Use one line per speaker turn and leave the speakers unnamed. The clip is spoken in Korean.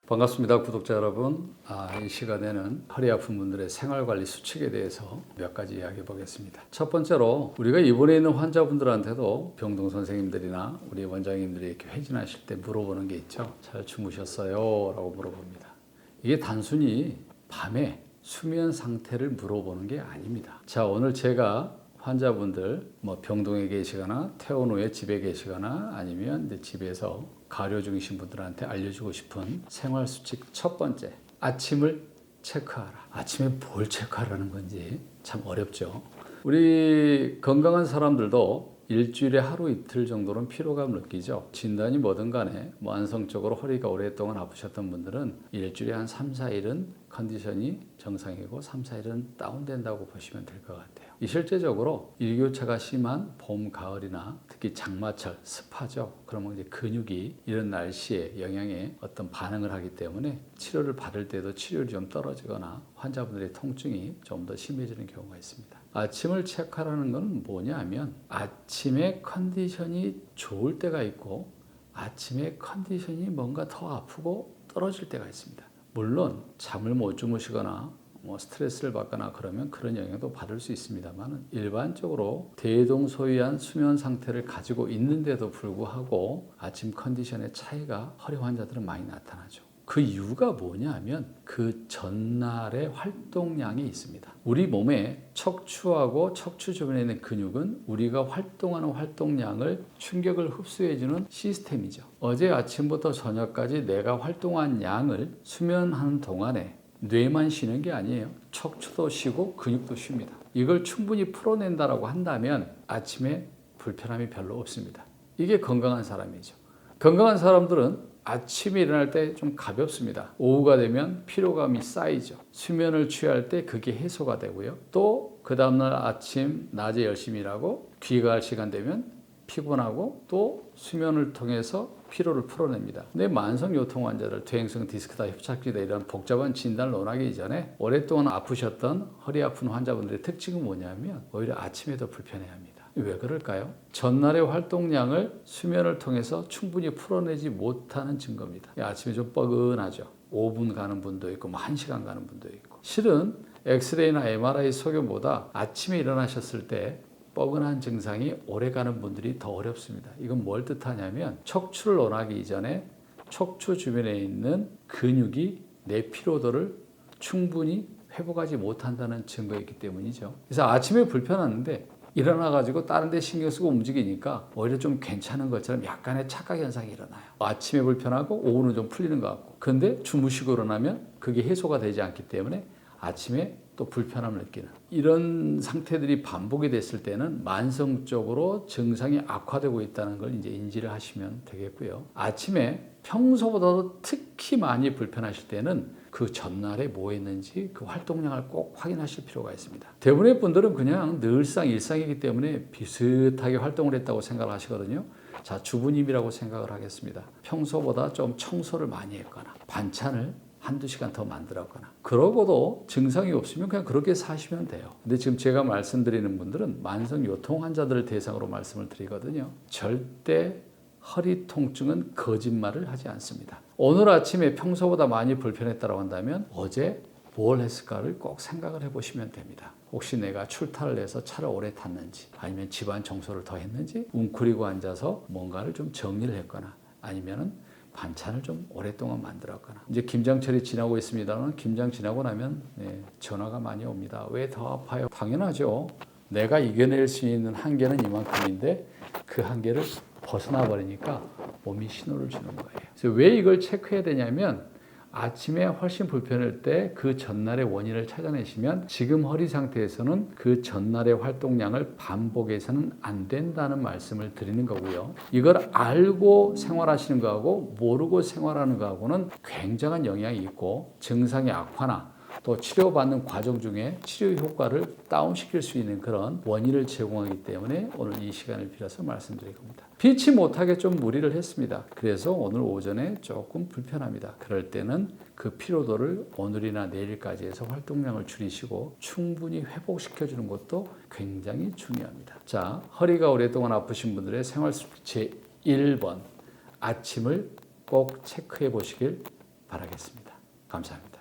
반갑습니다, 구독자 여러분. 이 시간에는 허리 아픈 분들의 생활관리 수칙에 대해서 몇 가지 이야기해 보겠습니다. 첫 번째로 우리가 입원해 있는 환자분들한테도 병동 선생님들이나 우리 원장님들이 이렇게 회진하실 때 물어보는 게 있죠. 잘 주무셨어요? 라고 물어봅니다. 이게 단순히 밤에 수면 상태를 물어보는 게 아닙니다. 자, 오늘 제가 환자분들 병동에 계시거나 퇴원 후에 집에 계시거나 아니면 이제 집에서 가료 중이신 분들한테 알려주고 싶은 생활 수칙 첫 번째, 아침을 체크하라. 아침에 뭘 체크하라는 건지 참 어렵죠. 우리 건강한 사람들도 일주일에 하루 이틀 정도는 피로감을 느끼죠. 진단이 뭐든 간에 만성적으로 허리가 오랫동안 아프셨던 분들은 일주일에 한 3, 4일은 컨디션이 정상이고 3, 4일은 다운된다고 보시면 될 것 같아요. 이 실제적으로 일교차가 심한 봄, 가을이나 특히 장마철, 습하죠. 그러면 이제 근육이 이런 날씨에 영향에 어떤 반응을 하기 때문에 치료를 받을 때도 치료율이 좀 떨어지거나 환자분들의 통증이 좀 더 심해지는 경우가 있습니다. 아침을 체크하라는 건 뭐냐 하면 아침에 컨디션이 좋을 때가 있고 아침에 컨디션이 뭔가 더 아프고 떨어질 때가 있습니다. 물론 잠을 못 주무시거나 스트레스를 받거나 그러면 그런 영향도 받을 수 있습니다만 일반적으로 대동소이한 수면 상태를 가지고 있는데도 불구하고 아침 컨디션의 차이가 허리 환자들은 많이 나타나죠. 그 이유가 뭐냐 하면 그 전날의 활동량이 있습니다. 우리 몸에 척추하고 척추 주변에 있는 근육은 우리가 활동하는 활동량을 충격을 흡수해주는 시스템이죠. 어제 아침부터 저녁까지 내가 활동한 양을 수면하는 동안에 뇌만 쉬는 게 아니에요. 척추도 쉬고 근육도 쉽니다. 이걸 충분히 풀어낸다라고 한다면 아침에 불편함이 별로 없습니다. 이게 건강한 사람이죠. 건강한 사람들은 아침에 일어날 때 좀 가볍습니다. 오후가 되면 피로감이 쌓이죠. 수면을 취할 때 그게 해소가 되고요. 또 그 다음날 아침 낮에 열심히 일하고 귀가할 시간 되면 피곤하고 또 수면을 통해서 피로를 풀어냅니다. 근데 만성 요통 환자들, 퇴행성 디스크다, 협착증이다 이런 복잡한 진단을 논하기 이전에 오랫동안 아프셨던 허리 아픈 환자분들의 특징은 뭐냐면 오히려 아침에도 불편해합니다. 왜 그럴까요? 전날의 활동량을 수면을 통해서 충분히 풀어내지 못하는 증거입니다. 아침에 좀 뻐근하죠. 5분 가는 분도 있고 1시간 가는 분도 있고. 실은 엑스레이나 MRI 소견보다 아침에 일어나셨을 때 뻐근한 증상이 오래가는 분들이 더 어렵습니다. 이건 뭘 뜻하냐면 척추를 논하기 이전에 척추 주변에 있는 근육이 내 피로도를 충분히 회복하지 못한다는 증거이기 때문이죠. 그래서 아침에 불편한데 일어나가지고 다른 데 신경 쓰고 움직이니까 오히려 좀 괜찮은 것처럼 약간의 착각 현상이 일어나요. 아침에 불편하고 오후는 좀 풀리는 것 같고. 근데 주무시고 일어나면 그게 해소가 되지 않기 때문에 아침에 또 불편함을 느끼는 이런 상태들이 반복이 됐을 때는 만성적으로 증상이 악화되고 있다는 걸 이제 인지를 하시면 되겠고요. 아침에 평소보다도 특히 많이 불편하실 때는 그 전날에 뭐 했는지 그 활동량을 꼭 확인하실 필요가 있습니다. 대부분의 분들은 그냥 늘상 일상이기 때문에 비슷하게 활동을 했다고 생각을 하시거든요. 자, 주부님이라고 생각을 하겠습니다. 평소보다 좀 청소를 많이 했거나 반찬을 한두 시간 더 만들었거나 그러고도 증상이 없으면 그냥 그렇게 사시면 돼요. 근데 지금 제가 말씀드리는 분들은 만성 요통 환자들을 대상으로 말씀을 드리거든요. 절대 허리 통증은 거짓말을 하지 않습니다. 오늘 아침에 평소보다 많이 불편했다고 한다면 어제 뭘 했을까를 꼭 생각을 해보시면 됩니다. 혹시 내가 출타를 해서 차를 오래 탔는지 아니면 집안 청소를 더 했는지 웅크리고 앉아서 뭔가를 좀 정리를 했거나 아니면은 반찬을 좀 오랫동안 만들었거나 이제 김장철이 지나고 있습니다만 김장 지나고 나면 전화가 많이 옵니다. 왜 더 아파요? 당연하죠. 내가 이겨낼 수 있는 한계는 이만큼인데 그 한계를 벗어나 버리니까 몸이 신호를 주는 거예요. 그래서 왜 이걸 체크해야 되냐면 아침에 훨씬 불편할 때 그 전날의 원인을 찾아내시면 지금 허리 상태에서는 그 전날의 활동량을 반복해서는 안 된다는 말씀을 드리는 거고요. 이걸 알고 생활하시는 거하고 모르고 생활하는 거하고는 굉장한 영향이 있고 증상의 악화나 또 치료받는 과정 중에 치료 효과를 다운시킬 수 있는 그런 원인을 제공하기 때문에 오늘 이 시간을 빌어서 말씀드릴 겁니다. 피치 못하게 좀 무리를 했습니다. 그래서 오늘 오전에 조금 불편합니다. 그럴 때는 그 피로도를 오늘이나 내일까지 해서 활동량을 줄이시고 충분히 회복시켜주는 것도 굉장히 중요합니다. 자, 허리가 오랫동안 아프신 분들의 생활 수칙 제1번 아침을 꼭 체크해 보시길 바라겠습니다. 감사합니다.